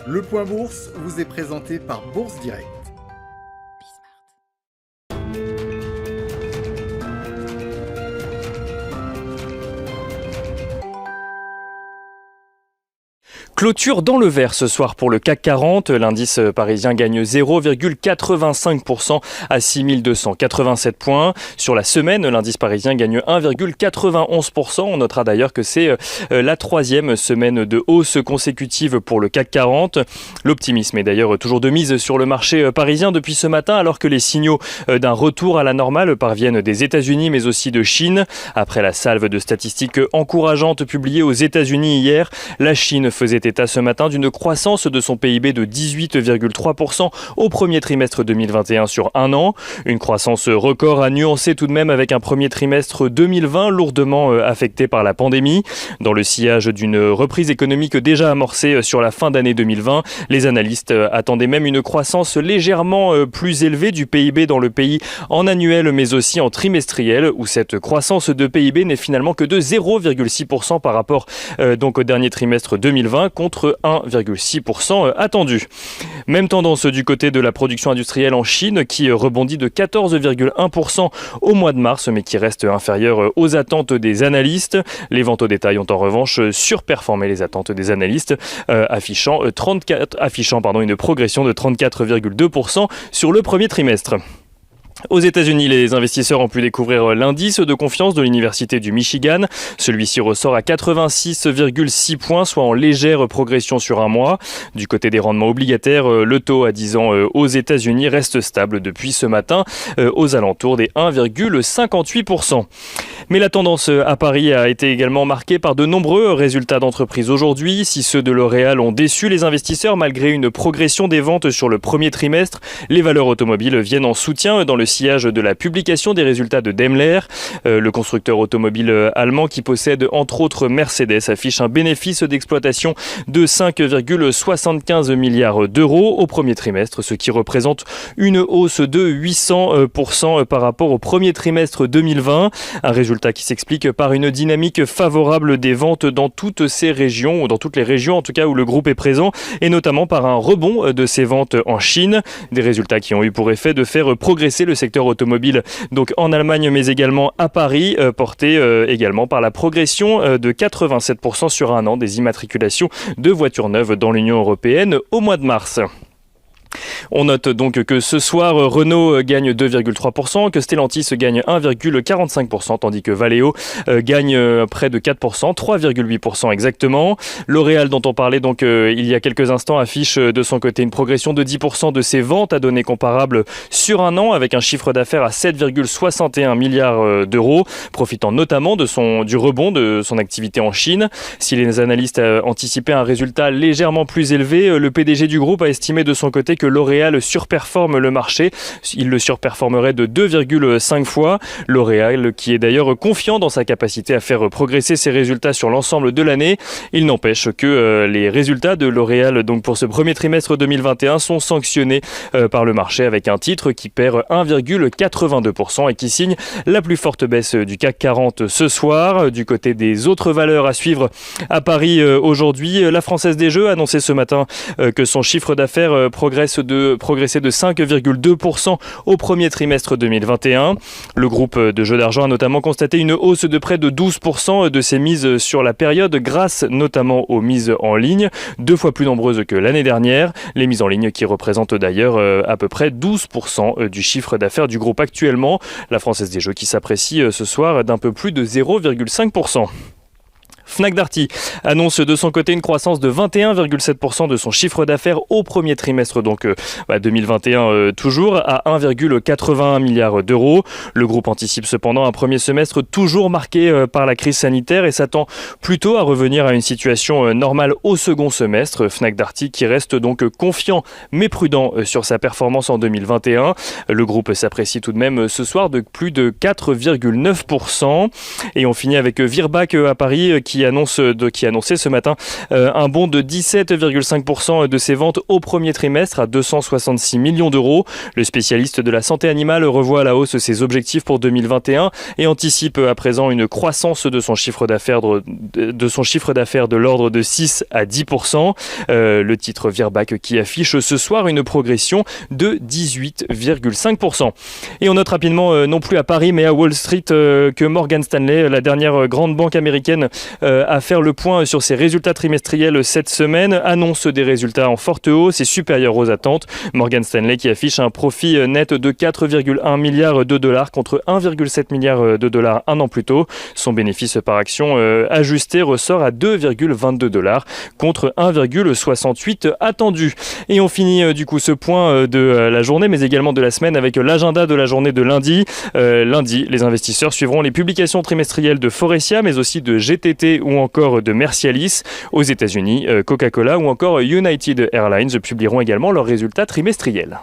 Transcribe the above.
Le Point Bourse vous est présenté par Bourse Direct. Clôture dans le vert ce soir pour le CAC 40. L'indice parisien gagne 0,85% à 6287 points. Sur la semaine, l'indice parisien gagne 1,91%. On notera d'ailleurs que c'est la troisième semaine de hausse consécutive pour le CAC 40. L'optimisme est d'ailleurs toujours de mise sur le marché parisien depuis ce matin, alors que les signaux d'un retour à la normale parviennent des États-Unis mais aussi de Chine. Après la salve de statistiques encourageantes publiées aux États-Unis hier, la Chine faisait état ce matin d'une croissance de son PIB de 18,3% au premier trimestre 2021 sur un an. Une croissance record à nuancer tout de même avec un premier trimestre 2020 lourdement affecté par la pandémie. Dans le sillage d'une reprise économique déjà amorcée sur la fin d'année 2020, les analystes attendaient même une croissance légèrement plus élevée du PIB dans le pays en annuel mais aussi en trimestriel, où cette croissance de PIB n'est finalement que de 0,6% par rapport donc au dernier trimestre 2020 contre 1,6% attendu. Même tendance du côté de la production industrielle en Chine qui rebondit de 14,1% au mois de mars mais qui reste inférieure aux attentes des analystes. Les ventes au détail ont en revanche surperformé les attentes des analystes affichant une progression de 34,2% sur le premier trimestre. Aux États-Unis, les investisseurs ont pu découvrir l'indice de confiance de l'Université du Michigan. Celui-ci ressort à 86,6 points, soit en légère progression sur un mois. Du côté des rendements obligataires, le taux à 10 ans aux États-Unis reste stable depuis ce matin, aux alentours des 1,58%. Mais la tendance à Paris a été également marquée par de nombreux résultats d'entreprise aujourd'hui. Si ceux de L'Oréal ont déçu les investisseurs malgré une progression des ventes sur le premier trimestre, les valeurs automobiles viennent en soutien dans le sillage de la publication des résultats de Daimler. Le constructeur automobile allemand qui possède entre autres Mercedes affiche un bénéfice d'exploitation de 5,75 milliards d'euros au premier trimestre, ce qui représente une hausse de 800% par rapport au premier trimestre 2020. Un résultat qui s'explique par une dynamique favorable des ventes dans toutes ces régions, ou dans toutes les régions en tout cas où le groupe est présent, et notamment par un rebond de ses ventes en Chine. Des résultats qui ont eu pour effet de faire progresser le secteur automobile donc en Allemagne mais également à Paris, porté également par la progression de 87% sur un an des immatriculations de voitures neuves dans l'Union européenne au mois de mars. On note donc que ce soir, Renault gagne 2,3%, que Stellantis gagne 1,45%, tandis que Valeo gagne près de 4%, 3,8% exactement. L'Oréal, dont on parlait donc il y a quelques instants, affiche de son côté une progression de 10% de ses ventes à données comparables sur un an, avec un chiffre d'affaires à 7,61 milliards d'euros, profitant notamment du rebond de son activité en Chine. Si les analystes anticipaient un résultat légèrement plus élevé, le PDG du groupe a estimé de son côté que L'Oréal surperforme le marché. Il le surperformerait de 2,5 fois. L'Oréal qui est d'ailleurs confiant dans sa capacité à faire progresser ses résultats sur l'ensemble de l'année. Il n'empêche que les résultats de L'Oréal donc pour ce premier trimestre 2021 sont sanctionnés par le marché avec un titre qui perd 1,82% et qui signe la plus forte baisse du CAC 40 ce soir. Du côté des autres valeurs à suivre à Paris aujourd'hui, la Française des Jeux a annoncé ce matin que son chiffre d'affaires progressait de 5,2% au premier trimestre 2021. Le groupe de jeux d'argent a notamment constaté une hausse de près de 12% de ses mises sur la période grâce notamment aux mises en ligne, 2 fois plus nombreuses que l'année dernière. Les mises en ligne qui représentent d'ailleurs à peu près 12% du chiffre d'affaires du groupe actuellement. La Française des Jeux qui s'apprécie ce soir d'un peu plus de 0,5%. Fnac Darty annonce de son côté une croissance de 21,7% de son chiffre d'affaires au premier trimestre 2021 toujours à 1,81 milliard d'euros. Le groupe anticipe cependant un premier semestre toujours marqué par la crise sanitaire et s'attend plutôt à revenir à une situation normale au second semestre. Fnac Darty qui reste donc confiant mais prudent sur sa performance en 2021. Le groupe s'apprécie tout de même ce soir de plus de 4,9%. Et on finit avec Virbac à Paris qui qui annonçait ce matin un bond de 17,5% de ses ventes au premier trimestre à 266 millions d'euros. Le spécialiste de la santé animale revoit à la hausse ses objectifs pour 2021 et anticipe à présent une croissance de son chiffre d'affaires de l'ordre de 6 à 10%. Le titre Virbac qui affiche ce soir une progression de 18,5%. Et on note rapidement, non plus à Paris mais à Wall Street, que Morgan Stanley, la dernière grande banque américaine à faire le point sur ses résultats trimestriels cette semaine, annonce des résultats en forte hausse et supérieurs aux attentes. Morgan Stanley qui affiche un profit net de 4,1 milliards de dollars contre 1,7 milliard de dollars un an plus tôt. Son bénéfice par action ajusté ressort à 2,22 dollars contre 1,68 attendu. Et on finit du coup ce point de la journée mais également de la semaine avec l'agenda de la journée de lundi. Lundi, les investisseurs suivront les publications trimestrielles de Forestia mais aussi de GTT ou encore de Mercialis. Aux États-Unis, Coca-Cola ou encore United Airlines publieront également leurs résultats trimestriels.